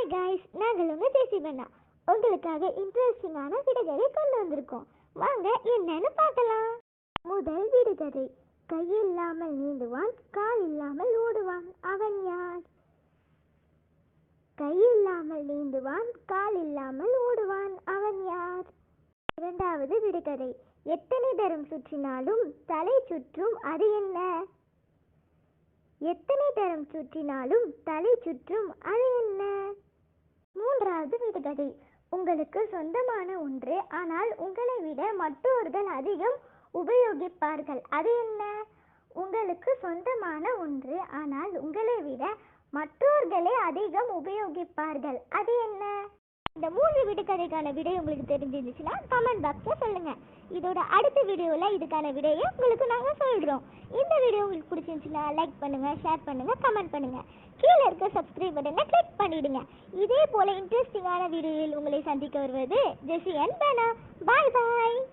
Hi guys, நாங்கள் உங்கள் ஜெசி பண்ணா உங்களுக்காக இன்ட்ரெஸ்டிங்கான விடுகதை கொண்டு வந்திருக்கோம். வாங்க என்னன்னு பார்க்கலாம். முதல் விடுகதை. கையில்லாமல் நீந்துவான், கால் இல்லாமல் ஓடுவான், அவன் யார்? கையில்லாமல் நீந்துவான், கால் இல்லாமல் ஓடுவான், அவன் யார்? இரண்டாவது விடுகதை. எத்தனை தரம் சுற்றினாலும் தலை சுற்றும், அது என்ன? எத்தனை தரம் சுற்றினாலும் தலை சுற்றும், அது என்ன? மூன்றாவது விடுகதை. உங்களுக்கு சொந்தமான ஒன்று, ஆனால் உங்களை விட மற்றவர்கள் அதிகம் உபயோகிப்பார்கள், அது என்ன? உங்களுக்கு சொந்தமான ஒன்று, ஆனால் உங்களை விட மற்றவர்களே அதிகம் உபயோகிப்பார்கள், அது என்ன? இந்த 3 விடுகதைக்கான விடை உங்களுக்கு தெரிஞ்சிருந்துச்சுன்னா கமெண்ட் பாக்ஸில் சொல்லுங்கள். இதோட அடுத்த வீடியோவில் இதுக்கான விடையை உங்களுக்கு நாங்கள் சொல்கிறோம். இந்த வீடியோ உங்களுக்கு பிடிச்சிருந்துச்சுன்னா லைக் பண்ணுங்கள், ஷேர் பண்ணுங்கள், கமெண்ட் பண்ணுங்கள். கீழே இருக்க சப்ஸ்கிரைப் பட்டனை கிளிக் பண்ணிவிடுங்க. இதே போல் இன்ட்ரெஸ்டிங்கான வீடியோவில் உங்களை சந்திக்க வருவது ஜெசி அண்ட் பேனா. பாய் பாய்.